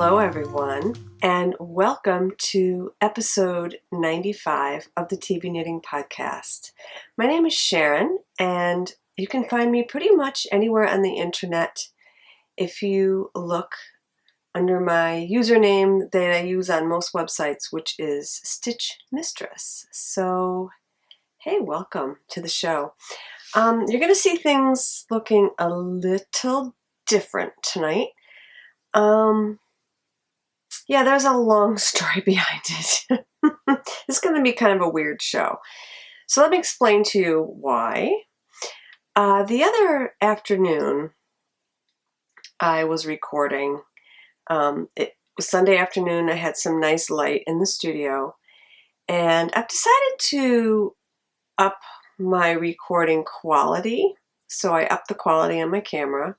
Hello, everyone, and welcome to episode 95 of the TV Knitting Podcast. My name is Sharon, and you can find me pretty much anywhere on the internet if you look under my username that I use on most websites, which is Stitch Mistress. So, hey, welcome to the show. You're going to see things looking a little different tonight. Yeah, there's a long story behind it. It's going to be kind of a weird show. So let me explain to you why. The other afternoon, I was recording. It was Sunday afternoon. I had some nice light in the studio. And I've decided to up my recording quality. So I upped the quality on my camera.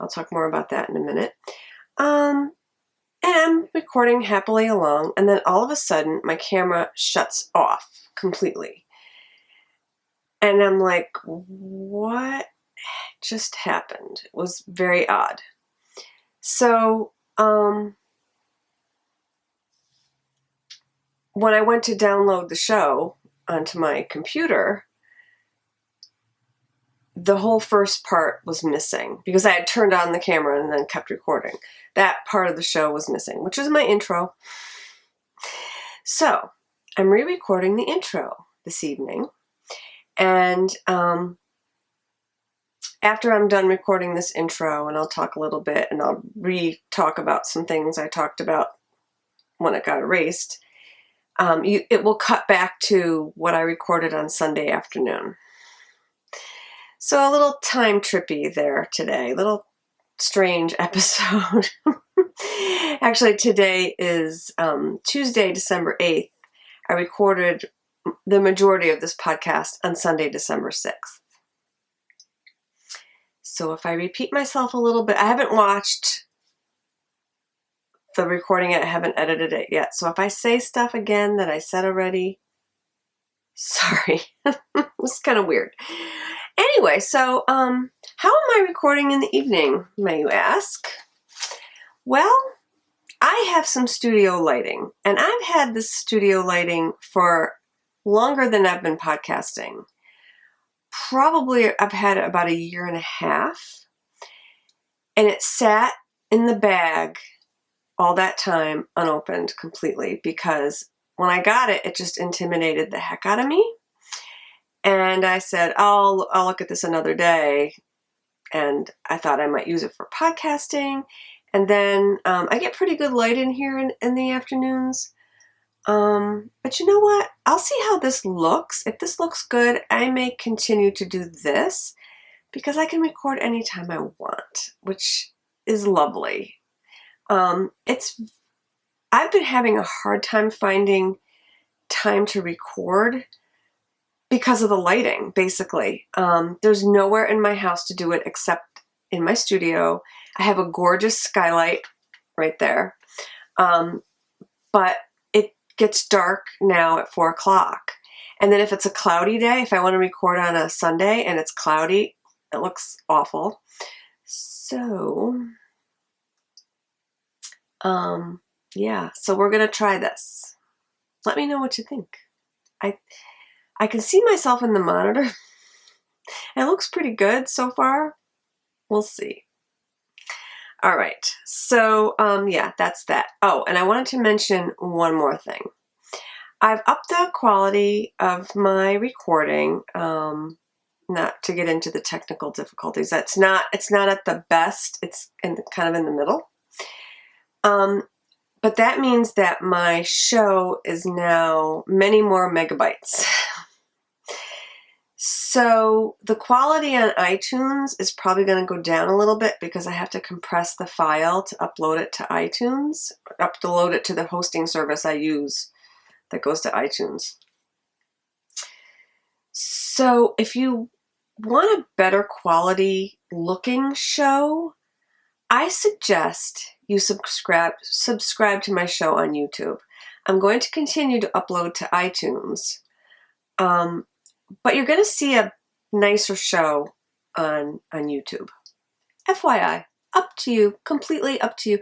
I'll talk more about that in a minute. And I'm recording happily along, and then all of a sudden, my camera shuts off completely. And I'm like, what just happened? It was very odd. So, when I went to download the show onto my computer, the whole first part was missing because I had turned on the camera and then kept recording. That part of the show was missing, which is my intro. So I'm re-recording the intro this evening. And after I'm done recording this intro, and I'll talk a little bit and I'll re-talk about some things I talked about when it got erased, it will cut back to what I recorded on Sunday afternoon. So a little time trippy there today, a little strange episode. Actually, today is Tuesday, December 8th. I recorded the majority of this podcast on Sunday, December 6th. So if I repeat myself a little bit, I haven't watched the recording yet, I haven't edited it yet. So if I say stuff again that I said already, sorry. It's kind of weird. Anyway, so how am I recording in the evening, may you ask? Well, I have some studio lighting, and I've had this studio lighting for longer than I've been podcasting. Probably I've had it about a year and a half, and it sat in the bag all that time unopened completely because when I got it, it just intimidated the heck out of me. And I said, I'll look at this another day. And I thought I might use it for podcasting. And then I get pretty good light in here in the afternoons. But you know what? I'll see how this looks. If this looks good, I may continue to do this because I can record anytime I want, which is lovely. I've been having a hard time finding time to record because of the lighting, basically. There's nowhere in my house to do it except in my studio. I have a gorgeous skylight right there. But it gets dark now at 4 o'clock. And then if it's a cloudy day, if I want to record on a Sunday and it's cloudy, it looks awful. So, yeah, so we're going to try this. Let me know what you think. I can see myself in the monitor. It looks pretty good so far. We'll see. All right. So, yeah, that's that. Oh, and I wanted to mention one more thing. I've upped the quality of my recording, not to get into the technical difficulties. It's not at the best. It's kind of in the middle. But that means that my show is now many more megabytes. So the quality on iTunes is probably going to go down a little bit because I have to compress the file to upload it to iTunes, upload it to the hosting service I use that goes to iTunes. So if you want a better quality looking show, I suggest you subscribe to my show on YouTube. I'm going to continue to upload to iTunes. But you're going to see a nicer show on YouTube. FYI, up to you, completely up to you.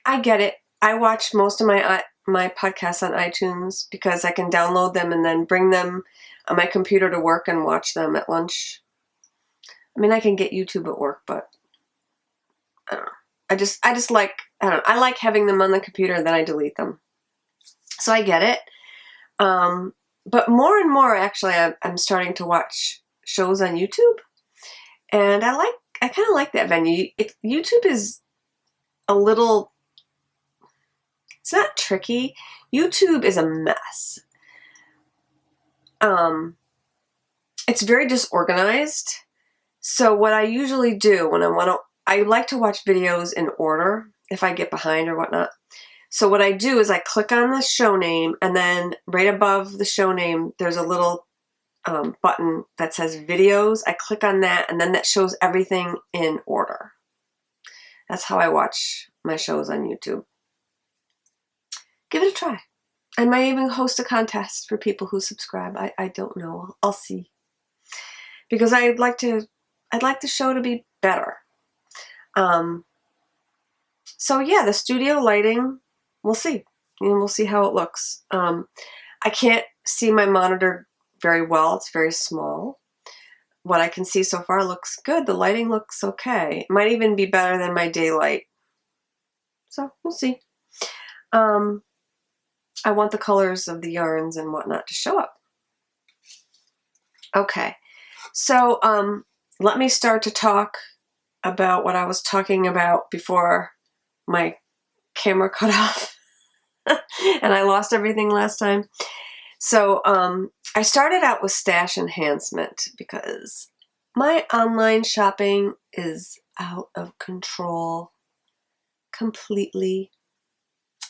I get it. I watch most of my podcasts on iTunes because I can download them and then bring them on my computer to work and watch them at lunch. I mean, I can get YouTube at work, but I don't know. I just like, I don't know. I like having them on the computer and then I delete them. So I get it. But more and more, actually, I'm starting to watch shows on YouTube, and I kind of like that venue. YouTube is a little, it's not tricky. YouTube is a mess. It's very disorganized. So what I usually do when I like to watch videos in order if I get behind or whatnot. So what I do is I click on the show name, and then right above the show name, there's a little button that says videos. I click on that, and then that shows everything in order. That's how I watch my shows on YouTube. Give it a try. I might even host a contest for people who subscribe. I don't know. I'll see. Because I'd like the show to be better. So yeah, the studio lighting, we'll see. And we'll see how it looks. I can't see my monitor very well. It's very small. What I can see so far looks good. The lighting looks okay. It might even be better than my daylight. So we'll see. I want the colors of the yarns and whatnot to show up. Okay, so let me start to talk about what I was talking about before my camera cut off and I lost everything last time. So I started out with stash enhancement because my online shopping is out of control completely.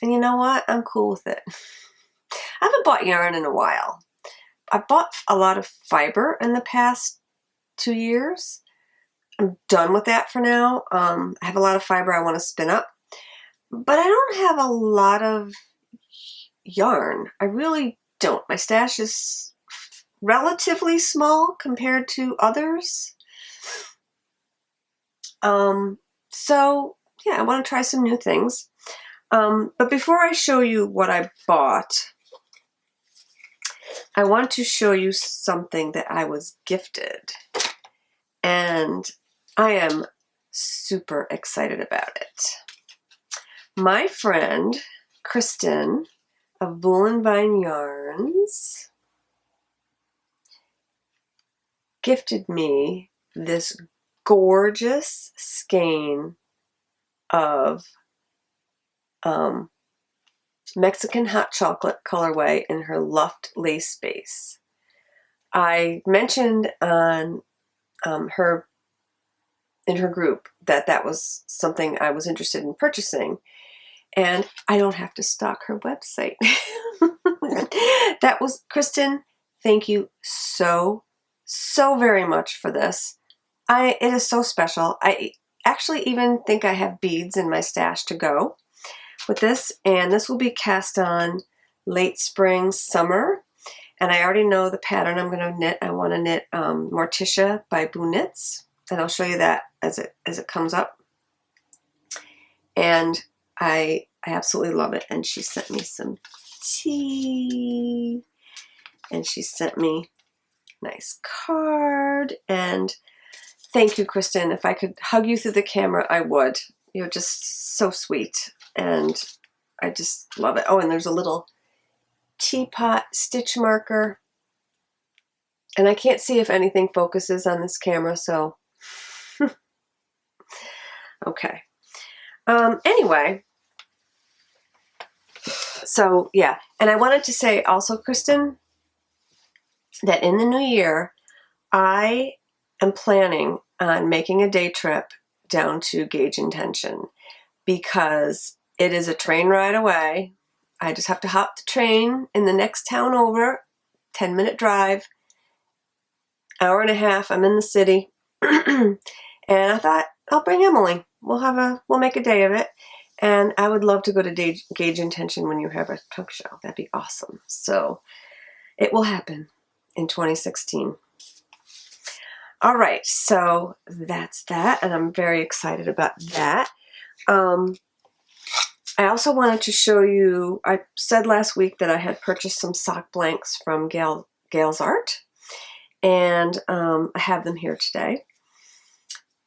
And you know what? I'm cool with it. I haven't bought yarn in a while. I bought a lot of fiber in the past 2 years. I'm done with that for now. I have a lot of fiber I want to spin up. But I don't have a lot of yarn. I really don't. My stash is relatively small compared to others. So yeah, I want to try some new things. But before I show you what I bought, I want to show you something that I was gifted. And I am super excited about it. My friend, Kristen of Bull and Vine Yarns, gifted me this gorgeous skein of Mexican hot chocolate colorway in her Luft lace base. I mentioned on in her group that was something I was interested in purchasing, and I don't have to stalk her website. That was, Kristen, thank you so very much for this. It is so special. I actually even think I have beads in my stash to go with this, and this will be cast on late spring, summer, and I already know the pattern I'm going to knit. I want to knit Morticia by Boo Knits, and I'll show you that as it comes up. And I absolutely love it. And she sent me some tea, and she sent me a nice card. And thank you, Kristen. If I could hug you through the camera, I would. You're just so sweet, and I just love it. Oh, and there's a little teapot stitch marker, and I can't see if anything focuses on this camera, so okay. Anyway, so yeah, and I wanted to say also, Kristen, that in the new year, I am planning on making a day trip down to Gauge Intention because it is a train ride away. I just have to hop the train in the next town over, 10-minute drive, hour and a half. I'm in the city. And I thought, I'll bring Emily. We'll make a day of it. And I would love to go to Gauge Intention when you have a trunk show. That'd be awesome. So it will happen in 2016. All right, so that's that, and I'm very excited about that. I also wanted to show you, I said last week that I had purchased some sock blanks from Gail's Art, and I have them here today.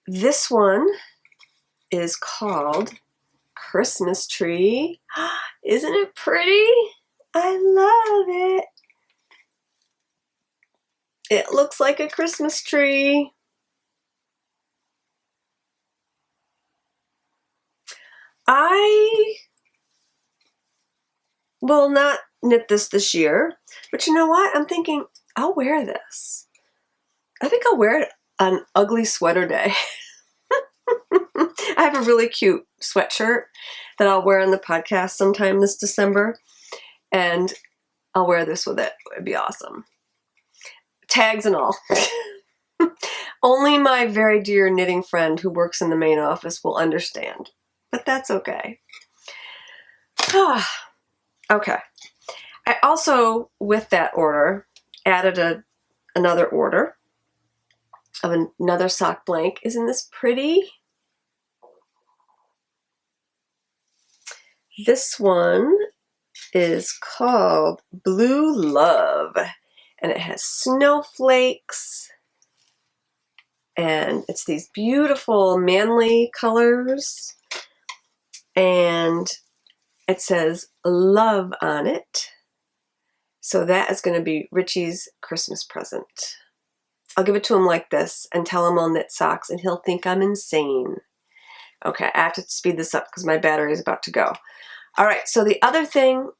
This one is called Christmas Tree. Isn't it pretty? I love it. It looks like a Christmas tree. I will not knit this year, but you know what? I'm thinking I'll wear this. I think I'll wear it on ugly sweater day. I have a really cute sweatshirt that I'll wear on the podcast sometime this December, and I'll wear this with it. It'd be awesome. Tags and all. Only my very dear knitting friend who works in the main office will understand, but that's okay. Okay. I also, with that order, added another order of another sock blank. Isn't this pretty? This one is called Blue Love, and it has snowflakes, and it's these beautiful manly colors, and it says love on it. So that is going to be Richie's Christmas present. I'll give it to him like this and tell him I'll knit socks, and he'll think I'm insane. Okay, I have to speed this up because my battery is about to go. All right, so the other thing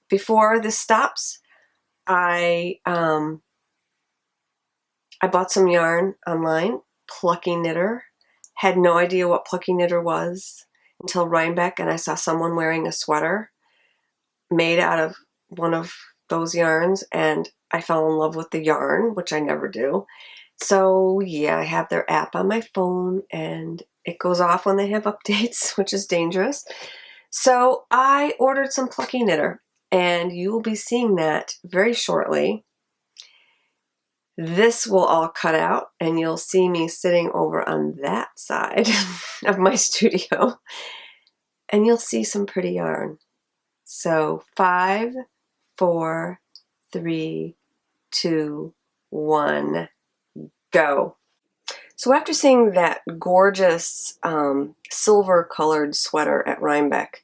before this stops, I bought some yarn online, Plucky Knitter. Had no idea what Plucky Knitter was until Rhinebeck, and I saw someone wearing a sweater made out of one of those yarns, and I fell in love with the yarn, which I never do. So yeah, I have their app on my phone, and it goes off when they have updates, which is dangerous. So I ordered some Plucky Knitter, and you will be seeing that very shortly. This will all cut out, and you'll see me sitting over on that side of my studio, and you'll see some pretty yarn. So 5, 4, 3, 2, 1, go. So after seeing that gorgeous silver colored sweater at Rhinebeck,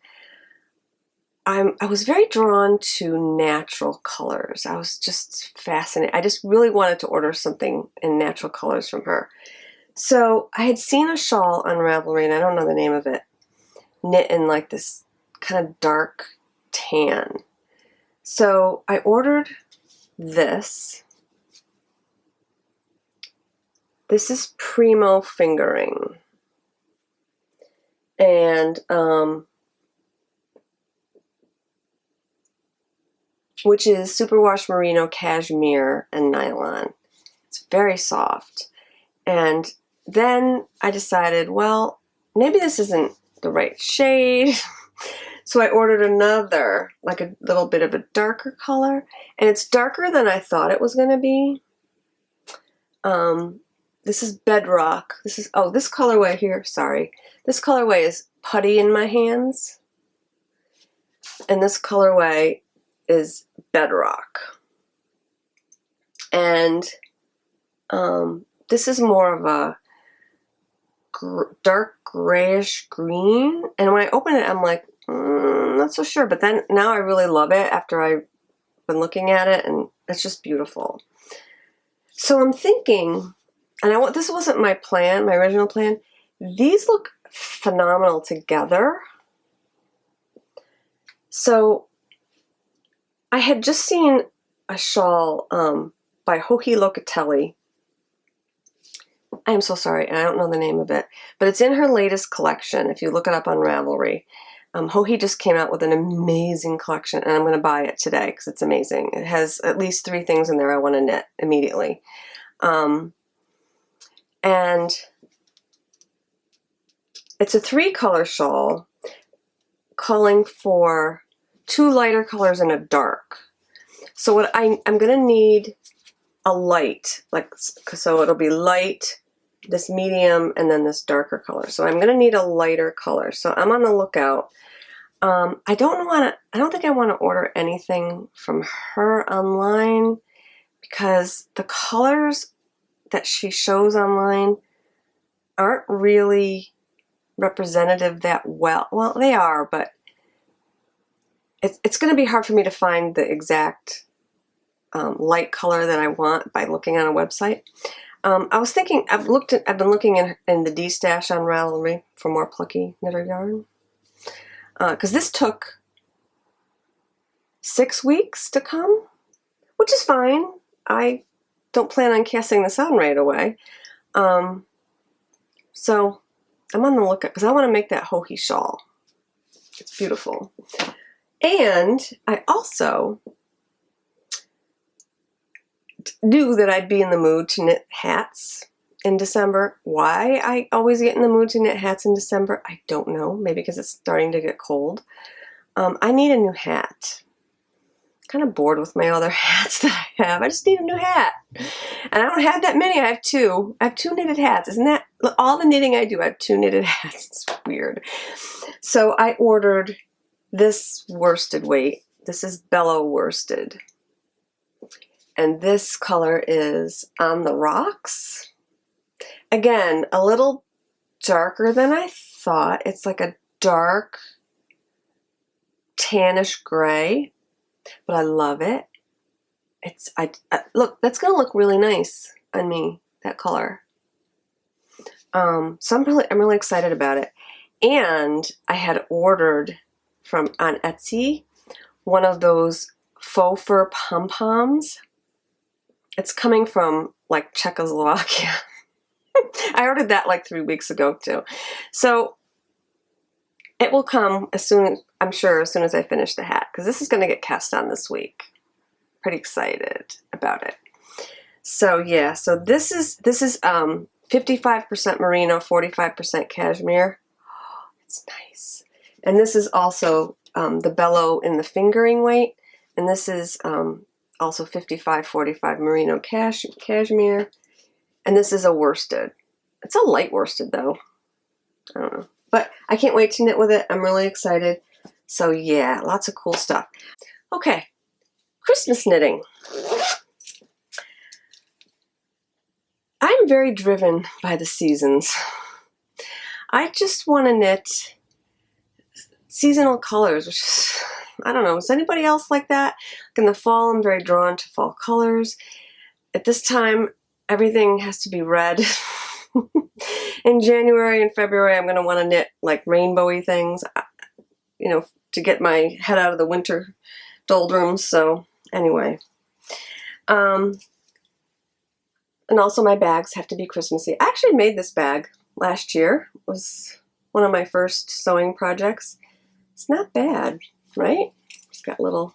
I was very drawn to natural colors. I was just fascinated. I just really wanted to order something in natural colors from her. So I had seen a shawl on Ravelry, and I don't know the name of it, knit in like this kind of dark tan. So I ordered this. This is Primo Fingering. And which is superwash merino, cashmere, and nylon. It's very soft. And then I decided, well, maybe this isn't the right shade. So I ordered another, like a little bit of a darker color. And it's darker than I thought it was going to be. This is Bedrock. This is, oh, this colorway here, sorry. This colorway is Putty in my hands. And this colorway is Bedrock. And this is more of a dark grayish green. And when I open it, I'm like, not so sure. But then now I really love it after I've been looking at it, and it's just beautiful. So I'm thinking, and this wasn't my plan, my original plan. These look phenomenal together. So I had just seen a shawl by Joji Locatelli. I am so sorry, and I don't know the name of it, but it's in her latest collection. If you look it up on Ravelry, Joji just came out with an amazing collection, and I'm going to buy it today because it's amazing. It has at least 3 things in there I want to knit immediately. And it's a 3-color shawl calling for 2 lighter colors and a dark. So what I'm going to need a light, like, so it'll be light, this medium, and then this darker color. So I'm going to need a lighter color. So I'm on the lookout. I don't think I want to order anything from her online because the colors that she shows online aren't really representative that well. Well, they are, but it's going to be hard for me to find the exact light color that I want by looking on a website. I was thinking, I've been looking in the D-stash on Ravelry for more plucky knitter yarn. Because this took 6 weeks to come, which is fine. I don't plan on casting this on right away. So I'm on the lookout because I want to make that Hohi shawl. It's beautiful. And I also knew that I'd be in the mood to knit hats in December. Why I always get in the mood to knit hats in December, I don't know. Maybe because it's starting to get cold. I need a new hat. Kind of bored with my other hats that I have. I just need a new hat. And I don't have that many. I have two. I have 2 knitted hats. Isn't that all the knitting I do? I have 2 knitted hats. It's weird. So I ordered this worsted weight. This is bellow worsted. And this color is On the Rocks. Again, a little darker than I thought. It's like a dark tannish gray, but I love it. Look, that's gonna look really nice on me, that color. So I'm really excited about it. And I had ordered on Etsy one of those faux fur pom-poms. It's coming from like Czechoslovakia. I ordered that like 3 weeks ago too. So it will come as soon, I'm sure, as soon as I finish the hat, because this is going to get cast on this week. Pretty excited about it. So yeah, so this is 55% merino, 45% cashmere. Oh, it's nice. And this is also the bellow in the fingering weight, and this is also 55-45 merino cashmere, and this is a worsted. It's a light worsted though. I don't know. But I can't wait to knit with it. I'm really excited. So yeah, lots of cool stuff. Okay, Christmas knitting. I'm very driven by the seasons. I just want to knit seasonal colors, which is, I don't know, is anybody else like that? In the fall, I'm very drawn to fall colors. At this time, everything has to be red. In January and February, I'm going to want to knit like rainbowy things, you know, to get my head out of the winter doldrums. So anyway, and also my bags have to be Christmassy. I actually made this bag last year. It was one of my first sewing projects. It's not bad, right? It's got little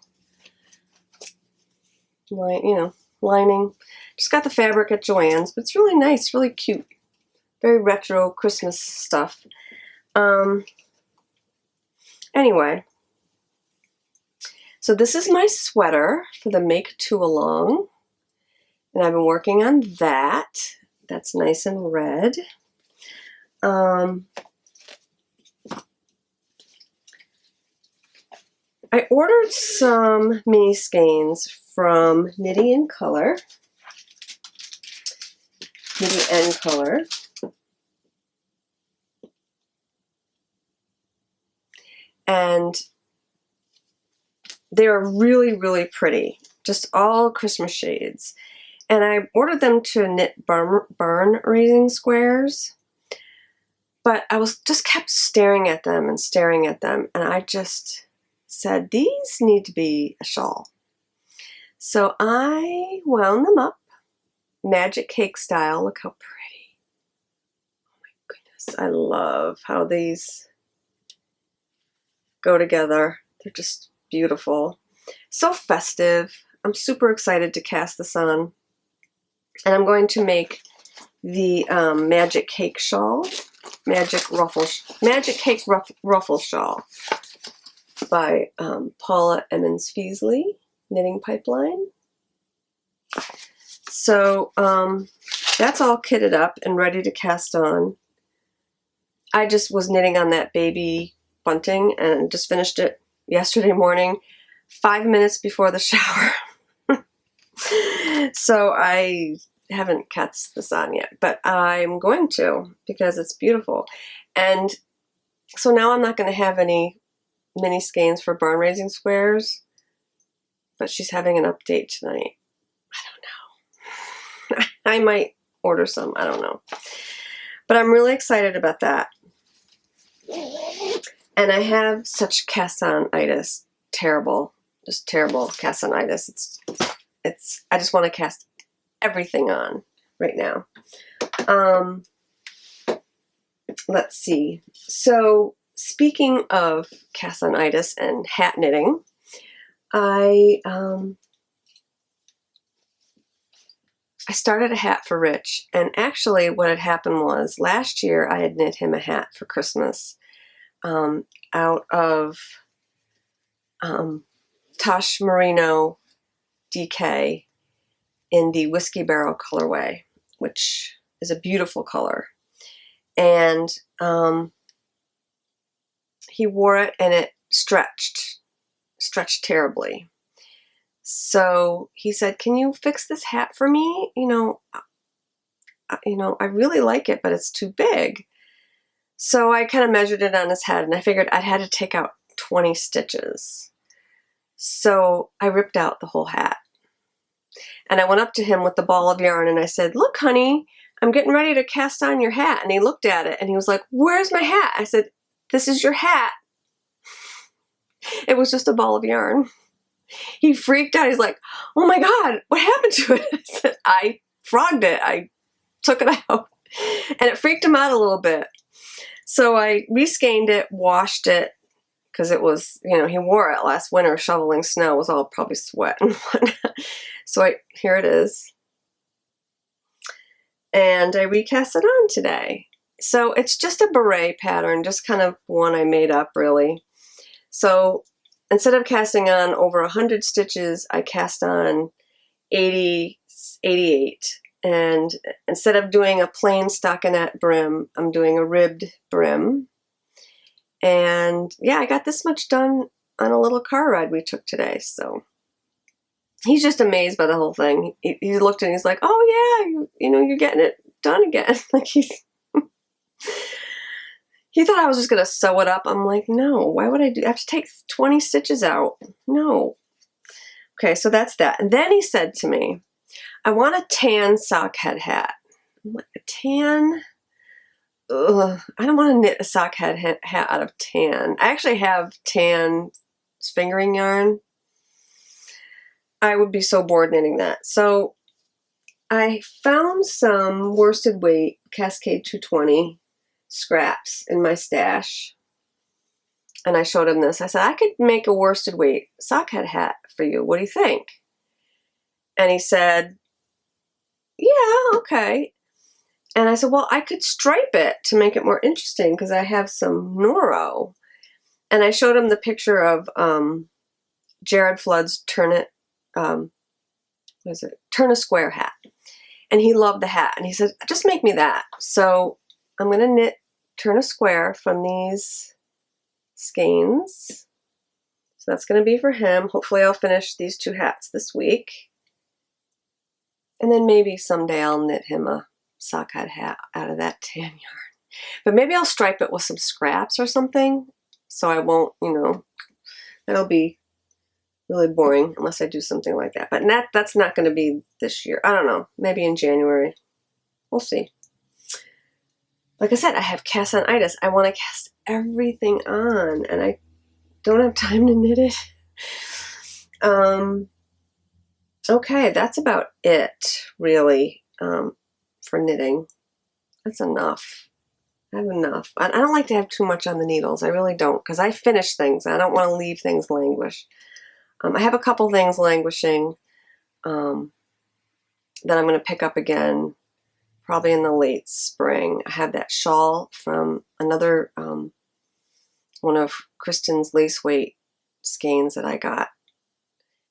lining. Just got the fabric at Joann's, but it's really nice, really cute. Very retro Christmas stuff. Anyway, so this is my sweater for the Make Two Along, and I've been working on that. That's nice and red. I ordered some mini skeins from Knitty in Color. Knitty N Color. And they're really, really pretty. Just all Christmas shades. And I ordered them to knit barn raising squares. But I just kept staring at them and staring at them. And I just said, these need to be a shawl. So I wound them up, magic cake style. Look how pretty. Oh my goodness. I love how these go together. They're just beautiful. So festive. I'm super excited to cast this on. And I'm going to make the magic cake shawl. Magic cake ruffle shawl by Paula Emmons Feasley, Knitting Pipeline. So that's all kitted up and ready to cast on. I just was knitting on that baby bunting and just finished it yesterday morning, 5 minutes before the shower. So I haven't cast this on yet, but I'm going to because it's beautiful. And so now I'm not going to have any mini skeins for barn raising squares, but she's having an update tonight. I don't know. I might order some. I don't know. But I'm really excited about that. And I have such cast-on-itis. Terrible. Just terrible cast-on-itis. I just want to cast everything on right now. Let's see. So speaking of cast-on-itis and hat knitting, I started a hat for Rich, and actually what had happened was last year I had knit him a hat for Christmas out of Tosh Merino DK in the Whiskey Barrel colorway, which is a beautiful color. And he wore it and it stretched terribly. So he said, "Can you fix this hat for me? I really like it, but it's too big." So I kind of measured it on his head, and I figured I'd had to take out 20 stitches. So I ripped out the whole hat. And I went up to him with the ball of yarn and I said, "Look, honey, I'm getting ready to cast on your hat." And he looked at it and he was like, "Where's my hat?" I said, "This is your hat." It was just a ball of yarn. He freaked out. He's like, "Oh my God, what happened to it?" I said, "I frogged it. I took it out." And it freaked him out a little bit. So I reskeined it, washed it, because it was, he wore it last winter shoveling snow. It was all probably sweat and whatnot. So here it is. And I recast it on today. So it's just a beret pattern, just kind of one I made up, really. So instead of casting on over 100 stitches, I cast on 88. And instead of doing a plain stockinette brim, I'm doing a ribbed brim. And yeah, I got this much done on a little car ride we took today. So he's just amazed by the whole thing. He looked and he's like, "Oh yeah, you're getting it done again." Like he thought I was just gonna sew it up. I'm like, no, why would I have to take 20 stitches out? No. Okay, so that's that. And then he said to me, "I want a tan sock head hat." I'm like, a tan? Ugh, I don't want to knit a sock head hat out of tan. I actually have tan fingering yarn. I would be so bored knitting that. So I found some worsted weight Cascade 220 scraps in my stash. And I showed him this. I said, "I could make a worsted weight sock head hat for you. What do you think?" And he said, "Yeah, okay." And I said, "Well, I could stripe it to make it more interesting because I have some Noro." And I showed him the picture of Jared Flood's Turn a Square hat. And he loved the hat. And he said, "Just make me that." So I'm going to turn a square from these skeins. So that's going to be for him. Hopefully I'll finish these 2 hats this week. And then maybe someday I'll knit him a sock head hat out of that tan yarn. But maybe I'll stripe it with some scraps or something. So I won't, that'll be really boring unless I do something like that. But that's not going to be this year. I don't know. Maybe in January. We'll see. Like I said, I have cast-on-itis. I want to cast everything on, and I don't have time to knit it. Okay, that's about it, really, for knitting. That's enough. I have enough. I don't like to have too much on the needles. I really don't, because I finish things. I don't want to leave things languish. I have a couple things languishing that I'm going to pick up again probably in the late spring. I have that shawl from another one of Kristen's lace weight skeins that I got,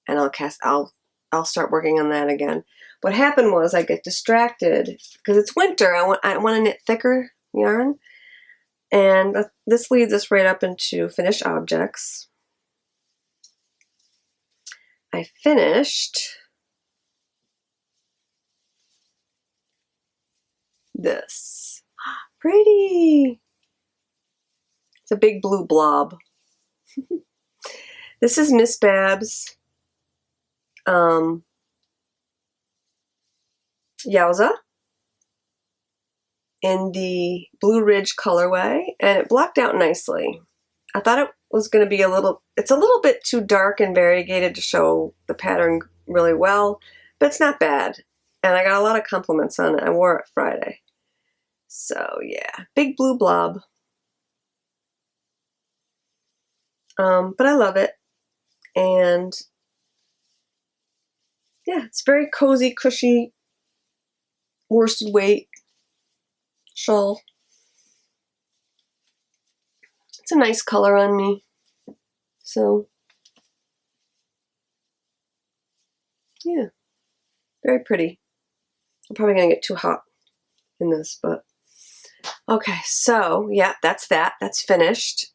and I'll I'll start working on that again. What happened was I get distracted because it's winter. I want to knit thicker yarn. And this leads us right up into finished objects. I finished this. Pretty! It's a big blue blob. This is Miss Babs' Yowza in the Blue Ridge colorway, and it blocked out nicely. I thought it was going to be it's a little bit too dark and variegated to show the pattern really well, but it's not bad. And I got a lot of compliments on it. I wore it Friday. So yeah, big blue blob. But I love it. And yeah, it's very cozy, cushy, worsted weight shawl. It's a nice color on me. So yeah, very pretty. I'm probably gonna get too hot in this, but okay. So yeah, that's that. That's finished.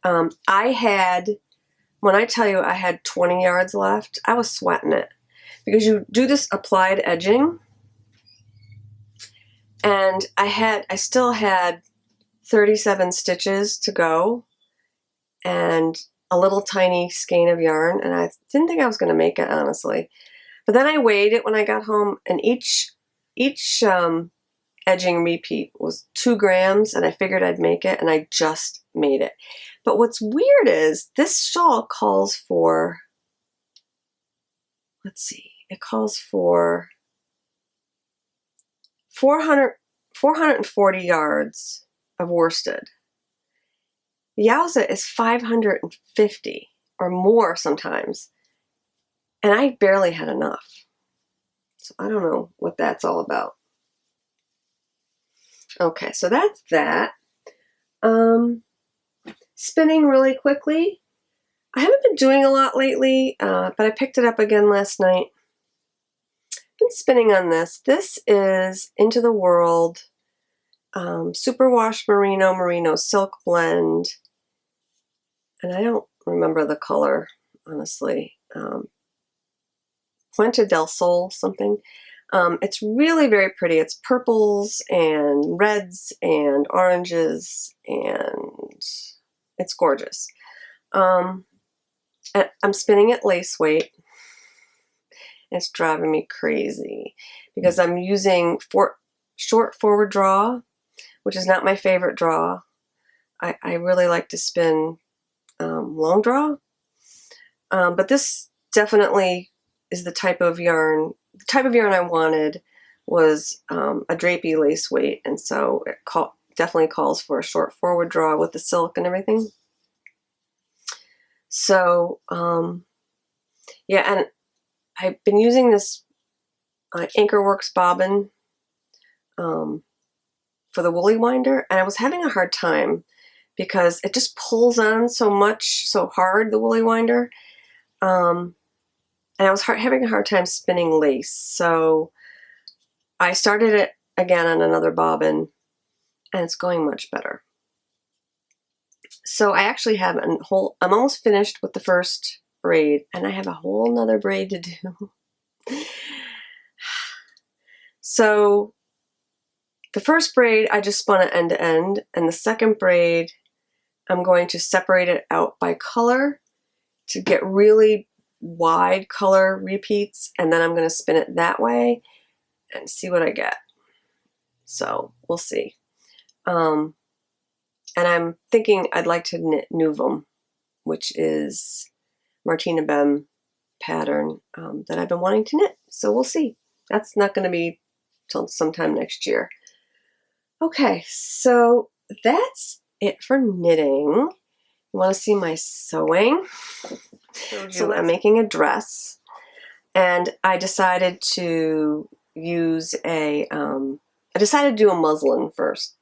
When I tell you I had 20 yards left, I was sweating it because you do this applied edging, and I still had 37 stitches to go and a little tiny skein of yarn, and I didn't think I was going to make it, honestly. But then I weighed it when I got home, and each edging repeat was 2 grams, and I figured I'd make it, and I just made it. But what's weird is this shawl calls for, let's see, it calls for 440 yards of worsted. Yowza is 550 or more sometimes, and I barely had enough. So I don't know what that's all about. Okay, so that's that. Spinning really quickly. I haven't been doing a lot lately, but I picked it up again last night. I've been spinning on this. This is Into the World Superwash Merino Silk Blend. And I don't remember the color, honestly. Puente del Sol something. It's really very pretty. It's purples and reds and oranges, and it's gorgeous. I'm spinning at lace weight. It's driving me crazy because I'm using short forward draw, which is not my favorite draw. I really like to spin long draw, but this definitely is the type of yarn. The type of yarn I wanted was a drapey lace weight, and so it definitely calls for a short forward draw with the silk and everything. So yeah, and I've been using this Anchorworks bobbin for the woolly winder, and I was having a hard time because it just pulls on so hard, the woolly winder. And I was having a hard time spinning lace. So I started it again on another bobbin, and it's going much better. So I actually have I'm almost finished with the first braid, and I have a whole nother braid to do. So the first braid, I just spun it end to end, and the second braid, I'm going to separate it out by color to get really wide color repeats, and then I'm going to spin it that way and see what I get. So we'll see. And I'm thinking I'd like to knit Novum, which is Martina Bem pattern that I've been wanting to knit. So we'll see. That's not going to be till sometime next year. Okay, so that's it for knitting. You want to see my sewing? So I'm making a dress, and I decided to use I decided to do a muslin first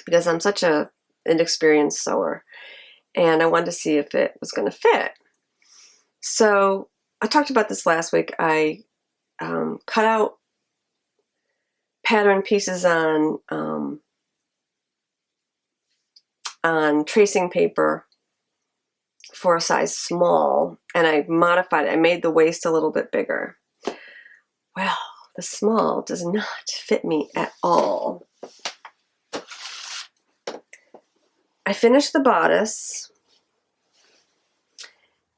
because I'm such an inexperienced sewer, and I wanted to see if it was going to fit. So I talked about this last week. I cut out pattern pieces on tracing paper for a size small, and I modified it. I made the waist a little bit bigger. Well, the small does not fit me at all. I finished the bodice,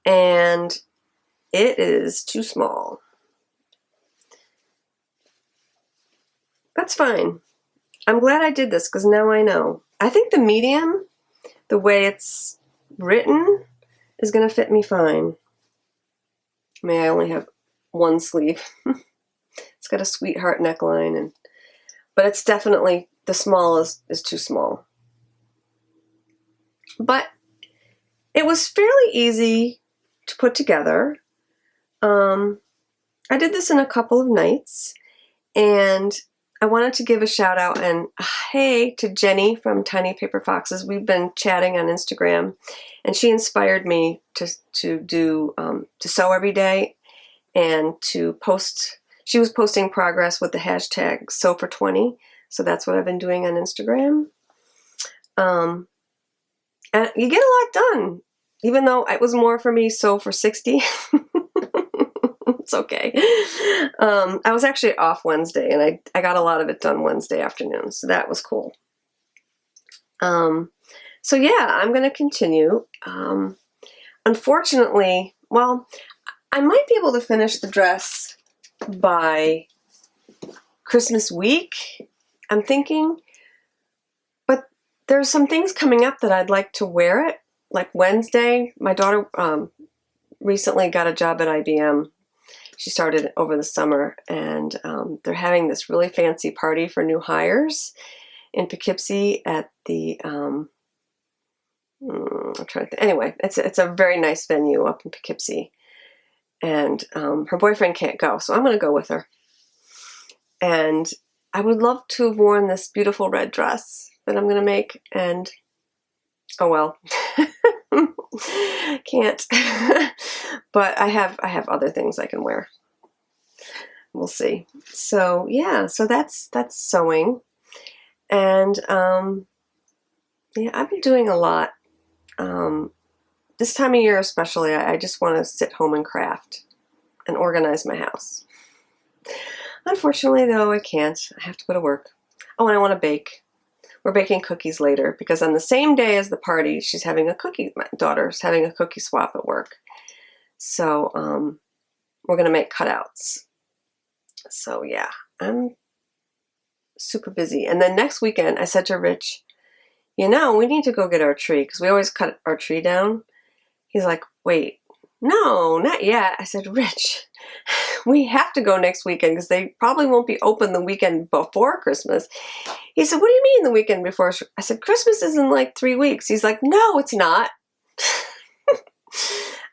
and it is too small. That's fine. I'm glad I did this because now I know. I think the medium, the way it's written, is going to fit me fine. I only have one sleeve. It's got a sweetheart neckline, but it's definitely, the small is too small. But it was fairly easy to put together. I did this in a couple of nights, and I wanted to give a shout out and hey to Jenny from Tiny Paper Foxes. We've been chatting on Instagram, and she inspired me to sew every day and to post. She was posting progress with the hashtag sew for 20, so that's what I've been doing on Instagram. And you get a lot done, even though it was more for me sew for 60. It's okay. I was actually off Wednesday, and I got a lot of it done Wednesday afternoon, so that was cool. So yeah, I'm going to continue. Unfortunately, well, I might be able to finish the dress by Christmas week, I'm thinking, but there's some things coming up that I'd like to wear it, like Wednesday. My daughter recently got a job at IBM. She started over the summer, and they're having this really fancy party for new hires in Poughkeepsie at the, I'm trying to think. Anyway, it's a very nice venue up in Poughkeepsie, and her boyfriend can't go, so I'm going to go with her. And I would love to have worn this beautiful red dress that I'm going to make, and oh well, can't. But I have other things I can wear. We'll see. So yeah, so that's sewing, and yeah, I've been doing a lot. This time of year especially, I just want to sit home and craft and organize my house. Unfortunately, though, I can't. I have to go to work. Oh, and I want to bake. We're baking cookies later because on the same day as the party, my daughter's having a cookie swap at work. So we're going to make cutouts. So yeah, I'm super busy. And then next weekend, I said to Rich, we need to go get our tree because we always cut our tree down. He's like, wait, no, not yet. I said, Rich, we have to go next weekend because they probably won't be open the weekend before Christmas. He said, what do you mean the weekend before? I said, Christmas is in like 3 weeks. He's like, no, it's not.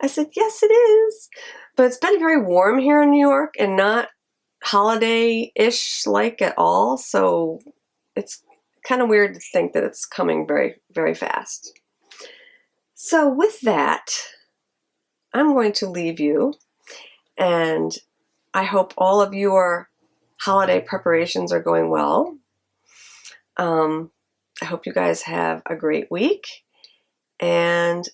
I said, yes, it is. But it's been very warm here in New York and not holiday-ish like at all. So it's kind of weird to think that it's coming very, very fast. So with that, I'm going to leave you, and I hope all of your holiday preparations are going well. I hope you guys have a great week, and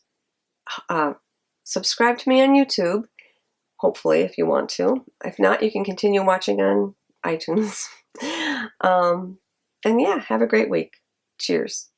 subscribe to me on YouTube, hopefully, if you want to. If not, you can continue watching on iTunes. And yeah, have a great week. Cheers.